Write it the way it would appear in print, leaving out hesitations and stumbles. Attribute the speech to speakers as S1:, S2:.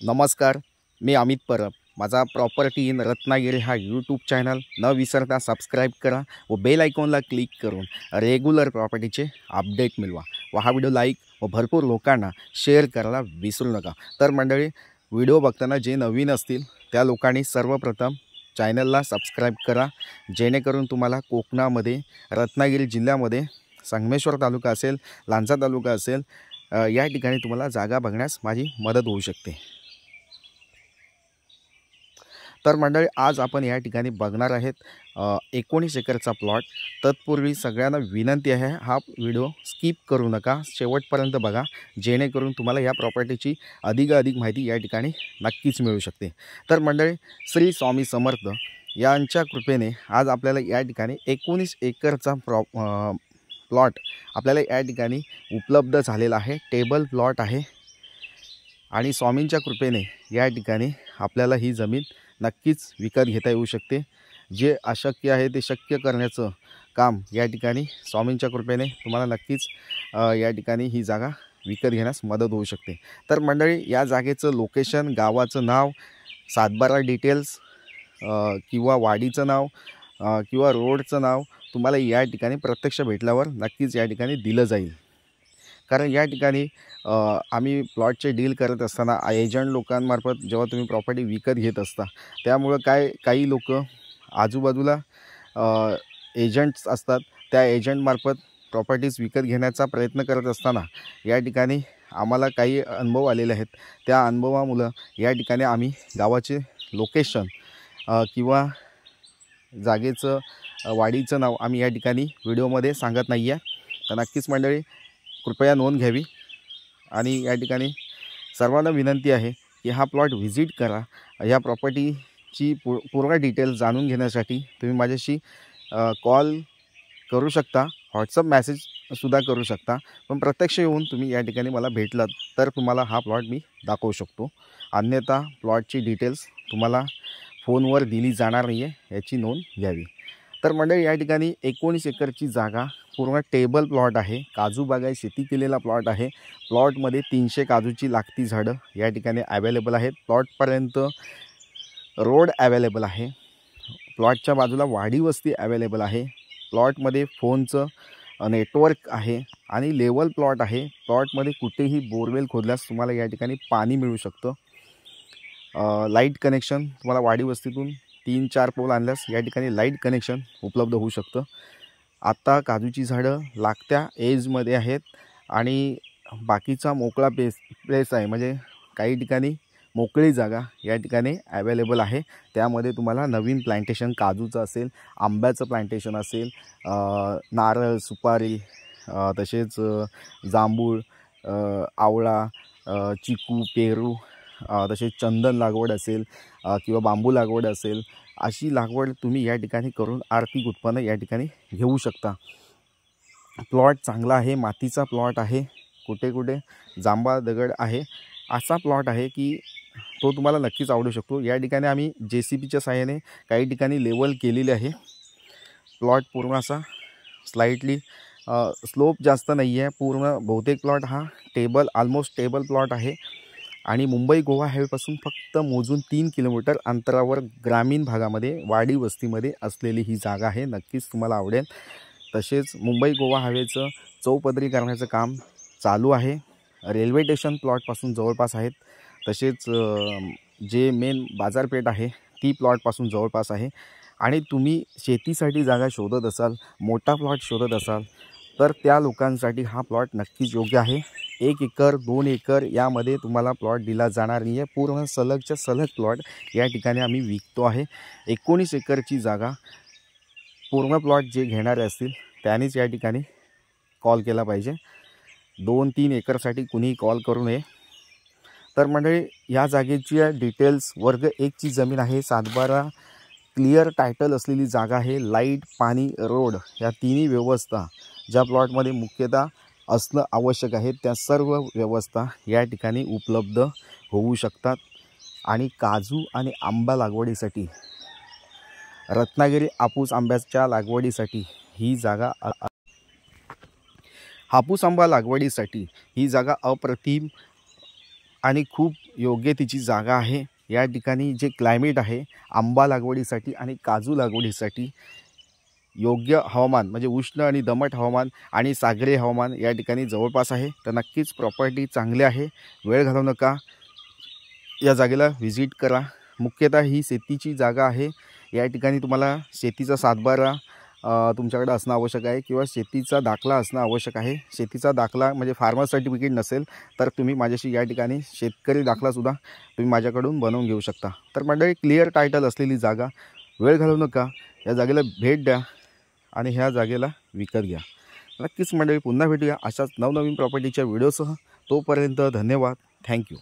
S1: नमस्कार, मी अमित परब। माझा property in Ratnagiri हा यूट्यूब चॅनल न विसरता सबस्क्राईब करा व बेल आयकॉनला क्लिक करून रेग्युलर प्रॉपर्टीचे अपडेट मिळवा व हा व्हिडिओ लाईक व भरपूर लोकांना शेअर करायला विसरू नका। तर मंडळी, व्हिडिओ बघताना जे नवीन असतील त्या लोकांनी सर्वप्रथम चॅनलला सबस्क्राईब करा, जेणेकरून तुम्हाला कोकणामध्ये रत्नागिरी जिल्ह्यामध्ये संगमेश्वर तालुका असेल, लांजा तालुका असेल, या ठिकाणी तुम्हाला जागा बघण्यास माझी मदत होऊ शकते। तर मंडळी, आज आपण या ठिकाणी बघणार आहेत 19 एकरचा प्लॉट। तत्पूर्वी सगळ्यांना विनंती आहे, हा व्हिडिओ स्किप करू नका, शेवटपर्यंत बघा, जेणेकरून तुम्हाला या प्रॉपर्टीची अधिक माहिती या ठिकाणी नक्कीच मिळू शकते। तर मंडळी, श्री स्वामी समर्थ यांच्या कृपेने आज आपल्याला या ठिकाणी 19 एकरचा प्लॉट आपल्याला या ठिकाणी उपलब्ध झालेला आहे। टेबल प्लॉट आहे आणि स्वामींच्या कृपेने या ठिकाणी आपल्याला ही जमीन नक्कीच विकत घेता येऊ शकते। जे अशक्य आहे ते शक्य करण्याचं काम या ठिकाणी स्वामींच्या कृपेने तुम्हाला नक्कीच या ठिकाणी ही जागा विकत घेण्यास मदत होऊ शकते। तर मंडळी, या जागेचं लोकेशन, गावाचं नाव, सातबारा डिटेल्स किंवा वाडीचं नाव किंवा रोडचं नाव तुम्हाला या ठिकाणी प्रत्यक्ष भेटल्यावर नक्कीच या ठिकाणी दिलं जाईल। कारण या ठिकाणी आम्ही प्लॉटचे डील करत असताना एजंट लोकांमार्फत जेव्हा तुम्ही प्रॉपर्टी विकत घेत असता, त्यामुळं काही लोक आजूबाजूला एजंट्स असतात, त्या एजंटमार्फत प्रॉपर्टीज विकत घेण्याचा प्रयत्न करत असताना या ठिकाणी आम्हाला काही अनुभव आलेले आहेत। त्या अनुभवामुळे या ठिकाणी आम्ही गावाचे लोकेशन किंवा जागेचं वाडीचं नाव आम्ही या ठिकाणी व्हिडिओमध्ये सांगत नाही आहे। तर नक्कीच मंडळी, कृपया नोंद घ्यावी आणि या ठिकाणी सर्वांना विनंती आहे की हा प्लॉट व्हिजिट करा। या प्रॉपर्टीची पूर्ण डिटेल्स जाणून घेण्यासाठी तुम्ही माझ्याशी कॉल करू शकता, व्हॉट्सअप मेसेजसुद्धा करू शकता, पण प्रत्यक्ष येऊन तुम्ही या ठिकाणी मला भेटलात तर तुम्हाला हा प्लॉट मी दाखवू शकतो। अन्यथा प्लॉटची डिटेल्स तुम्हाला फोनवर दिली जाणार नाही आहे, याची नोंद घ्यावी। तर मंडळी, या ठिकाणी 19 एकरची जागा पूर्ण टेबल प्लॉट आहे। काजू बागायत शेती केलेला प्लॉट आहे। प्लॉटमध्ये 300 काजूची लागती झाडं या ठिकाणी अवेलेबल आहेत। प्लॉटपर्यंत रोड अवेलेबल आहे। प्लॉटच्या बाजूला वाडी वस्ती अवेलेबल आहे। प्लॉटमध्ये फोनचं नेटवर्क आहे आणि लेवल प्लॉट आहे। प्लॉटमध्ये कुठेही बोरवेल खोदल्यास तुम्हाला या ठिकाणी पाणी मिळू शकतं। लाईट कनेक्शन तुम्हाला वाडी वस्तीतून 3-4 पोल आणल्यास या ठिकाणी लाईट कनेक्शन उपलब्ध होऊ शकतं। आता काजूची झाडं लागत्या एजमध्ये आहेत आणि बाकीचा मोकळा प्लेस आहे, म्हणजे काही ठिकाणी मोकळी जागा या ठिकाणी अवेलेबल आहे। त्यामध्ये तुम्हाला नवीन प्लांटेशन काजूचं असेल, आंब्याचं प्लांटेशन असेल, नारळ, सुपारी, तसेच जांभूळ, आवळा, चिकू, पेरू, तसेच चंदन लागवड असेल किंवा बांबू लागवड असेल, अशी लागवड तुम्ही या ठिकाणी करून आर्थिक उत्पन्न या ठिकाणी घेऊ शकता। प्लॉट चांगला आहे, मातीचा प्लॉट आहे, कुठे कुठे जांभा दगड आहे, असा प्लॉट आहे की तो तुम्हाला नक्कीच आवडू शकतो। या ठिकाणी आम्ही JCBच्या साहाय्याने काही ठिकाणी लेवल केलेले आहे। प्लॉट पूर्ण असा स्लाइटली स्लोप जास्त नाही आहे। पूर्ण बहुतेक प्लॉट हा ऑलमोस्ट टेबल प्लॉट आहे आणि मुंबई गोवा हायवेपासून फक्त मोजून 3 किलोमीटर अंतरावर ग्रामीण भागामध्ये वाडी वस्तीमध्ये असलेली ही जागा आहे। नक्कीच तुम्हाला आवडेल। तसेच मुंबई गोवा हायवेचं चौपदरी करण्याचं काम चालू आहे। रेल्वे स्टेशन प्लॉटपासून जवळपास आहेत। तसेच जे मेन बाजारपेठ आहे ती प्लॉटपासून जवळपास आहे। आणि तुम्ही शेतीसाठी जागा शोधत असाल, मोठा प्लॉट शोधत असाल, तर त्या लोकांसाठी हा प्लॉट नक्कीच योग्य आहे। 1 एकर 2 एकर यामध्ये तुम्हाला प्लॉट दिला जाणार नाही आहे। पूर्ण सलगच्या सलग प्लॉट या ठिकाणी आम्ही विकतो आहे। 19 एकरची जागा पूर्ण प्लॉट जे घेणारे असतील त्यांनीच या ठिकाणी कॉल केला पाहिजे। 2-3 एकरसाठी कुणीही कॉल करू नये। तर मंडळी, या जागेची डिटेल्स वर्ग 1ची जमीन आहे। सातबारा क्लिअर टायटल असलेली जागा आहे। लाईट, पाणी, रोड या तिन्ही व्यवस्था ज्या प्लॉटमध्ये मुख्यतः असणं आवश्यक आहे त्या सर्व व्यवस्था या ठिकाणी उपलब्ध होऊ शकतात। आणि काजू आणि आंबा लागवडीसाठी, रत्नागिरी हापूस आंब्याच्या लागवडीसाठी ही जागा हापूस आंबा लागवडीसाठी ही जागा अप्रतिम आणि खूप योग्य तिची जागा आहे। या ठिकाणी जे क्लायमेट आहे आंबा लागवडीसाठी आणि काजू लागवडीसाठी योग्य हवामान म्हणजे उष्ण आणि दमट हवामान आणि सागरी हवामान या ठिकाणी जवळपास आहे। तर नक्कीच प्रॉपर्टी चांगली आहे, वेळ घालवू नका, या जागेला व्हिजिट करा। मुख्यतः ही शेतीची जागा आहे। या ठिकाणी तुम्हाला शेतीचा सातबारा तुमच्याकडे असणं आवश्यक आहे किंवा शेतीचा दाखला असणं आवश्यक आहे। शेतीचा दाखला म्हणजे फार्मर सर्टिफिकेट नसेल तर तुम्ही माझ्याशी या ठिकाणी शेतकरी दाखलासुद्धा तुम्ही माझ्याकडून बनवून घेऊ शकता। तर मंडळी क्लिअर टायटल असलेली जागा, वेळ घालवू नका, या जागेला भेट द्या आणि ह्या जागेला विकत घ्या। नक्कीच मंडळी पुन्हा भेटूया अशाच नवनवीन प्रॉपर्टीच्या व्हिडिओसह। तोपर्यंत धन्यवाद, थँक्यू।